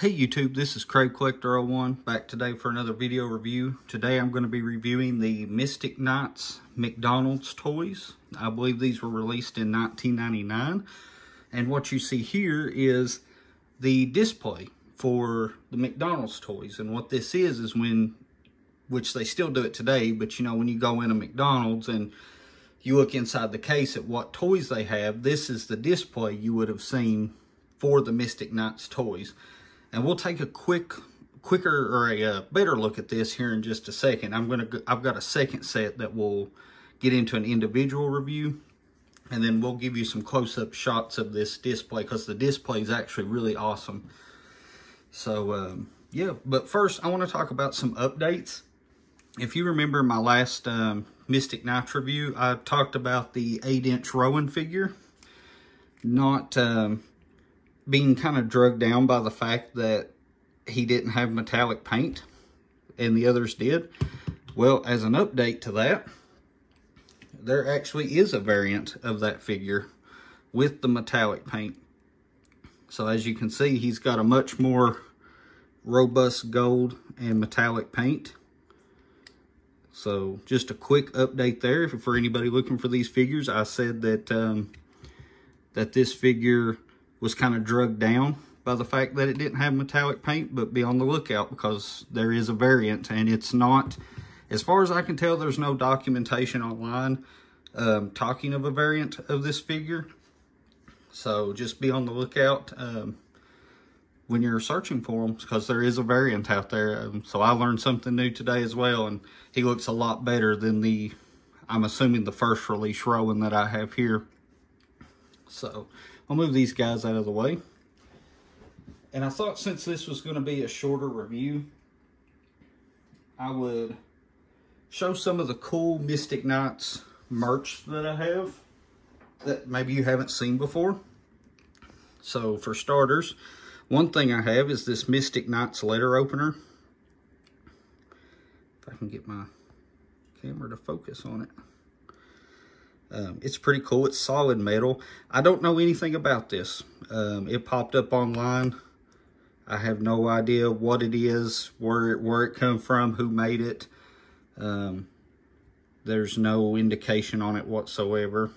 Hey YouTube, this is Crave Collector 01 back today for another video review. Today I'm going to be reviewing the Mystic Knights McDonald's toys. I believe these were released in 1999. And what you see here is the display for the McDonald's toys. And what this is which they still do it today, but you know, when you go into McDonald's and you look inside the case at what toys they have, this is the display you would have seen for the Mystic Knights toys. And we'll take a better look at this here in just a second. I've got a second set that will get into an individual review, and then we'll give you some close-up shots of this display because the display is actually really awesome. So yeah, but first I want to talk about some updates. If you remember my last Mystic Knights review, I talked about the 8-inch Rowan figure not being kind of drugged down by the fact that he didn't have metallic paint and the others did. Well, as an update to that, there actually is a variant of that figure with the metallic paint. So as you can see, he's got a much more robust gold and metallic paint. So just a quick update there for anybody looking for these figures. I said that that this figure was kind of drugged down by the fact that it didn't have metallic paint, but be on the lookout because there is a variant, and it's not, as far as I can tell, there's no documentation online talking of a variant of this figure. So just be on the lookout when you're searching for them, because there is a variant out there. So I learned something new today as well, and he looks a lot better than the, I'm assuming, the first release Rowan that I have here. So I'll move these guys out of the way. And I thought since this was going to be a shorter review, I would show some of the cool Mystic Knights merch that I have that maybe you haven't seen before. So for starters, one thing I have is this Mystic Knights letter opener. If I can get my camera to focus on it. It's pretty cool. It's solid metal. I don't know anything about this. It popped up online. I have no idea what it is, where it come from, who made it. There's no indication on it whatsoever.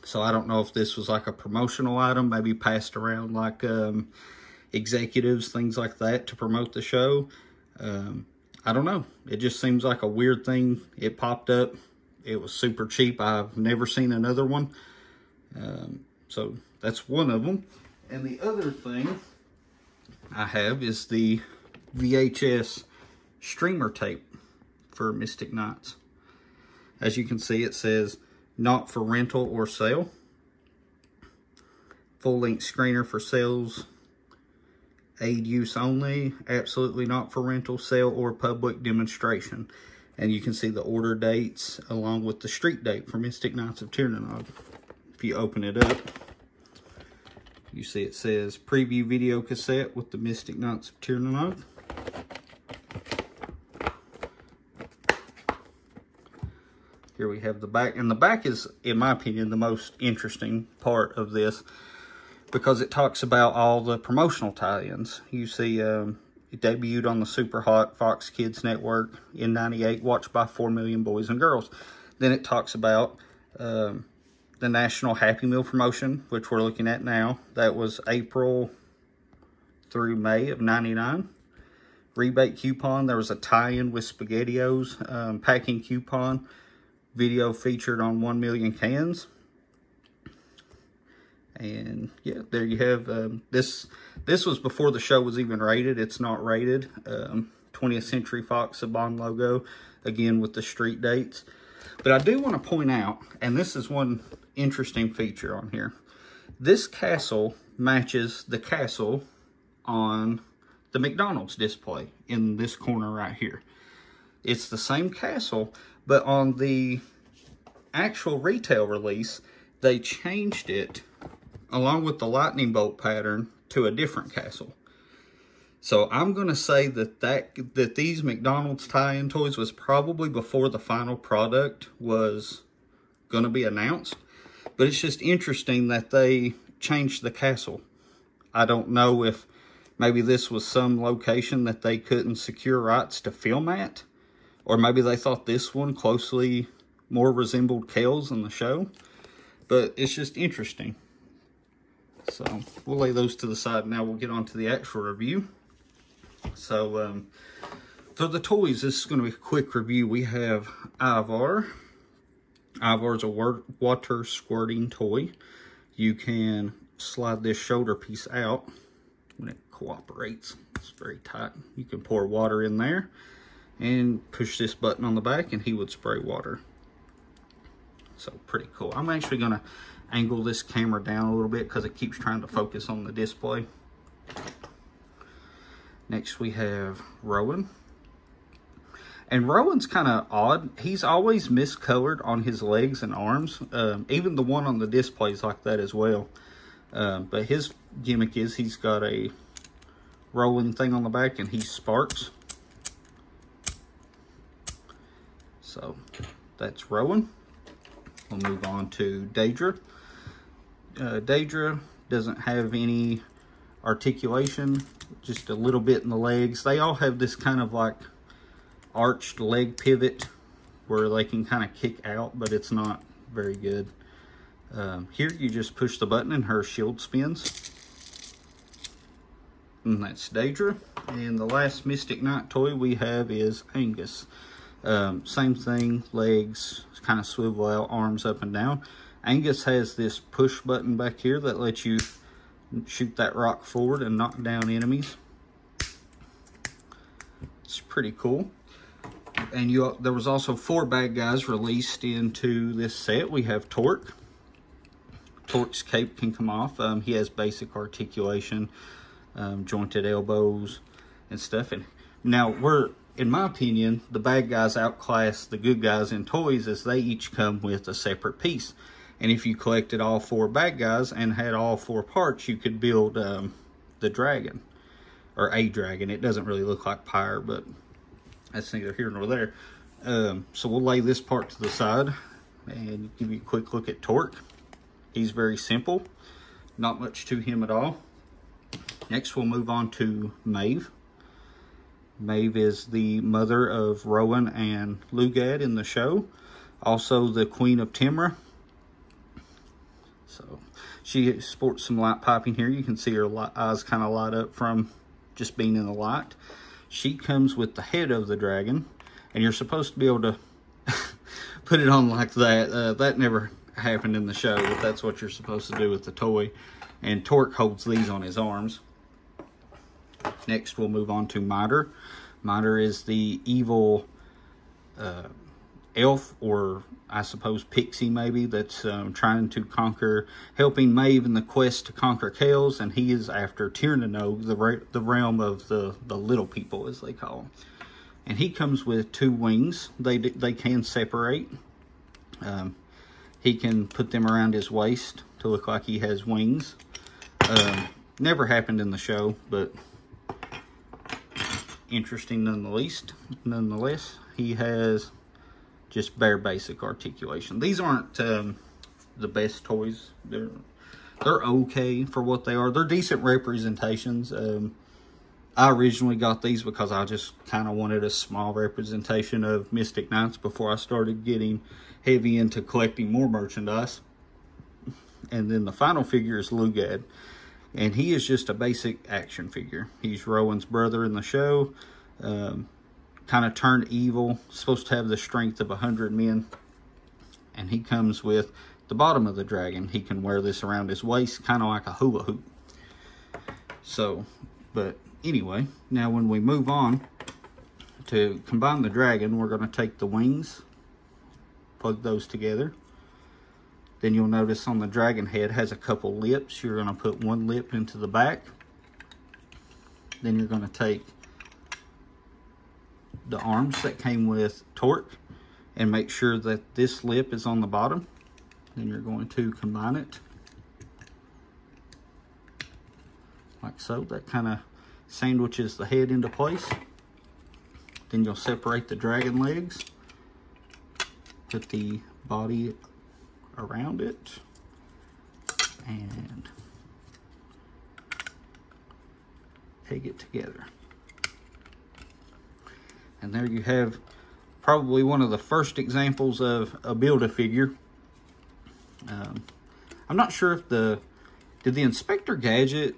So I don't know if this was like a promotional item, maybe passed around like executives, things like that, to promote the show. I don't know. It just seems like a weird thing. It popped up. It was super cheap. I've never seen another one. So that's one of them. And the other thing I have is the VHS streamer tape for Mystic Knights. As you can see, it says not for rental or sale. Full-length screener for sales. Aid use only. Absolutely not for rental, sale, or public demonstration. And you can see the order dates along with the street date for Mystic Knights of Tiernanog. If you open it up, you see it says preview video cassette with the Mystic Knights of Tiernanog. Here we have the back. And the back is, in my opinion, the most interesting part of this, because it talks about all the promotional tie-ins. You see, it debuted on the super hot Fox Kids network in '98, watched by 4 million boys and girls. Then it talks about the National Happy Meal promotion, which we're looking at now. That was April through May of '99. Rebate coupon. There was a tie-in with SpaghettiOs packing coupon. Video featured on 1 million cans. And yeah, there you have this was before the show was even rated. It's not rated. 20th Century Fox Saban logo, again with the street dates. But I do want to point out, and this is one interesting feature on here, this castle matches the castle on the McDonald's display in this corner right here. It's the same castle, but on the actual retail release, they changed it along with the lightning bolt pattern to a different castle. So I'm going to say that these McDonald's tie-in toys was probably before the final product was going to be announced. But it's just interesting that they changed the castle. I don't know if maybe this was some location that they couldn't secure rights to film at. Or maybe they thought this one closely more resembled Kel's in the show. But it's just interesting. So we'll lay those to the side. Now we'll get on to the actual review. So for the toys, this is going to be a quick review. We have Ivar. Ivar is a water squirting toy. You can slide this shoulder piece out when it cooperates. It's very tight. You can pour water in there and push this button on the back and he would spray water. So pretty cool. I'm actually going to angle this camera down a little bit because it keeps trying to focus on the display. Next we have Rowan. And Rowan's kind of odd. He's always miscolored on his legs and arms. Even the one on the display is like that as well. But his gimmick is he's got a rolling thing on the back and he sparks. So that's Rowan. We'll move on to Daedra. Daedra doesn't have any articulation, just a little bit in the legs. They all have this kind of like arched leg pivot where they can kind of kick out, but it's not very good. Here you just push the button and her shield spins. And that's Daedra. And the last Mystic Knight toy we have is Angus. Same thing, legs kind of swivel out, arms up and down. Angus has this push button back here that lets you shoot that rock forward and knock down enemies. It's pretty cool. And there was also 4 bad guys released into this set. We have Torque. Torque's cape can come off. He has basic articulation, jointed elbows and stuff. And now in my opinion, the bad guys outclass the good guys in toys as they each come with a separate piece. And if you collected all 4 bad guys and had all 4 parts, you could build the dragon, or a dragon. It doesn't really look like Pyre, but that's neither here nor there. So we'll lay this part to the side and give you a quick look at Torque. He's very simple, not much to him at all. Next we'll move on to Maeve. Maeve is the mother of Rowan and Lugad in the show. Also the Queen of Timra. So she sports some light piping here. You can see her eyes kind of light up from just being in the light. She comes with the head of the dragon, and you're supposed to be able to put it on like that. That never happened in the show, but that's what you're supposed to do with the toy. And Torque holds these on his arms. Next, we'll move on to Miter. Miter is the evil elf, or I suppose pixie maybe, that's trying to helping Maeve in the quest to conquer Kel's, and he is after Tirnanog, the realm of the little people, as they call them. And he comes with 2 wings. They can separate. He can put them around his waist to look like he has wings. Never happened in the show, but interesting nonetheless. He has just bare basic articulation. These aren't the best toys. They're okay for what they are. They're decent representations. I originally got these because I just kind of wanted a small representation of Mystic Knights before I started getting heavy into collecting more merchandise. And then the final figure is Lugad. And he is just a basic action figure. He's Rowan's brother in the show. Kind of turned evil. Supposed to have the strength of 100 men. And he comes with the bottom of the dragon. He can wear this around his waist, kind of like a hula hoop. So, but anyway, now when we move on to combine the dragon, we're going to take the wings, plug those together. Then you'll notice on the dragon head has a couple lips. You're going to put 1 lip into the back. Then you're going to take the arms that came with Torque and make sure that this lip is on the bottom. Then you're going to combine it like so. That kind of sandwiches the head into place. Then you'll separate the dragon legs, put the body around it, and peg it together. And there you have probably one of the first examples of a Build-A-Figure. I'm not sure if did the Inspector Gadget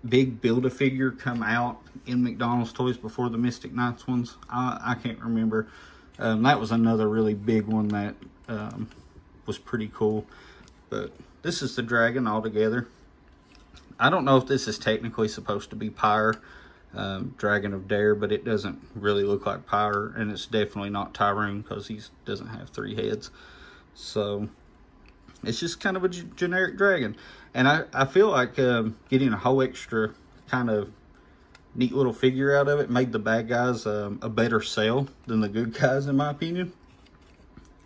big Build-A-Figure come out in McDonald's toys before the Mystic Knights ones? I can't remember. That was another really big one that was pretty cool. But this is the dragon all together. I don't know if this is technically supposed to be Pyre, Dragon of Dare, but it doesn't really look like Pyre, and it's definitely not Tyrone because he doesn't have 3 heads. So it's just kind of a generic dragon. And I feel like getting a whole extra kind of neat little figure out of it made the bad guys a better sell than the good guys, in my opinion.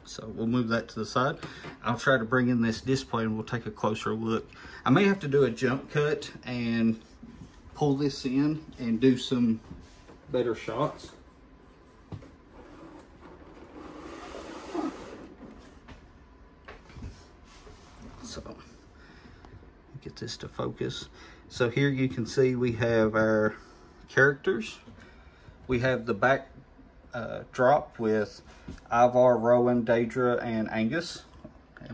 So we'll move that to the side. I'll try to bring in this display and we'll take a closer look. I may have to do a jump cut and pull this in and do some better shots. So get this to focus. So here you can see we have our characters. We have the back drop with Ivar, Rowan, Daedra, and Angus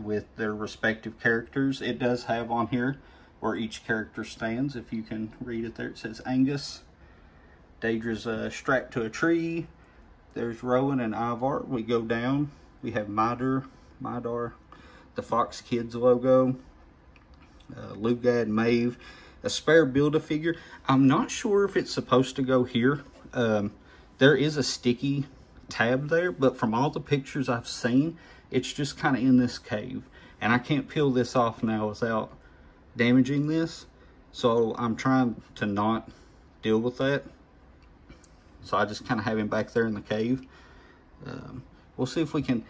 with their respective characters. It does have on here where each character stands. If you can read it there, it says Angus. Daedra's strapped to a tree. There's Rowan and Ivar. We go down. We have Midar, the Fox Kids logo, Lugad, Maeve, a spare Build-A-Figure. I'm not sure if it's supposed to go here. There is a sticky tab there, but from all the pictures I've seen, it's just kind of in this cave. And I can't peel this off now without damaging this. So I'm trying to not deal with that. So I just kind of have him back there in the cave. We'll see if we can.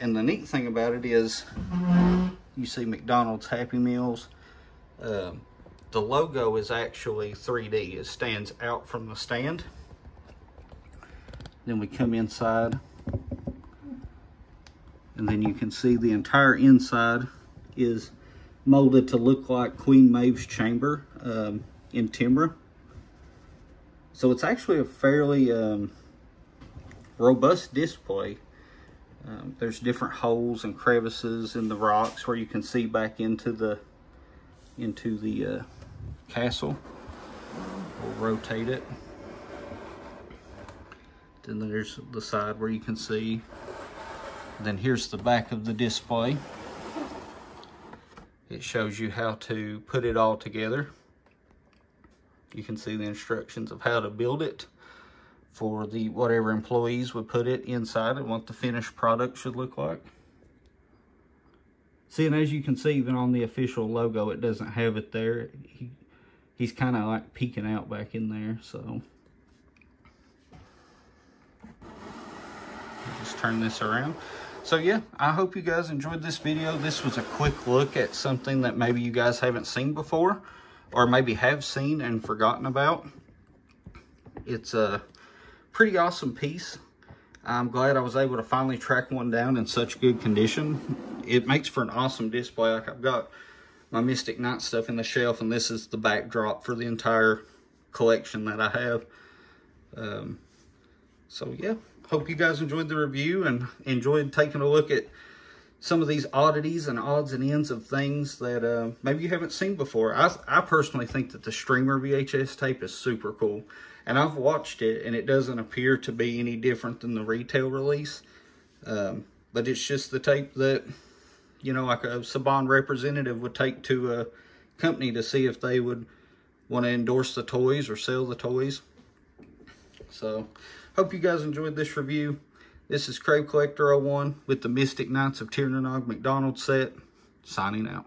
And the neat thing about it is, you see McDonald's Happy Meals. The logo is actually 3D. It stands out from the stand. Then we come inside, and then you can see the entire inside is molded to look like Queen Maeve's chamber in timber. So it's actually a fairly robust display. There's different holes and crevices in the rocks where you can see back into the castle. We'll rotate it. Then there's the side where you can see. Then here's the back of the display. It shows you how to put it all together. You can see the instructions of how to build it for the whatever employees would put it inside and what the finished product should look like. See, and as you can see, even on the official logo, it doesn't have it there. He's kind of like peeking out back in there, so. Just turn this around. So yeah, I hope you guys enjoyed this video. This was a quick look at something that maybe you guys haven't seen before, or maybe have seen and forgotten about. It's a pretty awesome piece. I'm glad I was able to finally track one down in such good condition. It makes for an awesome display. Like, I've got my Mystic Knight stuff in the shelf, and this is the backdrop for the entire collection that I have. So yeah, hope you guys enjoyed the review and enjoyed taking a look at some of these oddities and odds and ends of things that maybe you haven't seen before. I personally think that the streamer VHS tape is super cool. And I've watched it, and it doesn't appear to be any different than the retail release. But it's just the tape that, you know, like a Saban representative would take to a company to see if they would want to endorse the toys or sell the toys. So, hope you guys enjoyed this review. This is Crave Collector 01 with the Mystic Knights of Tir na Nog McDonald's set, signing out.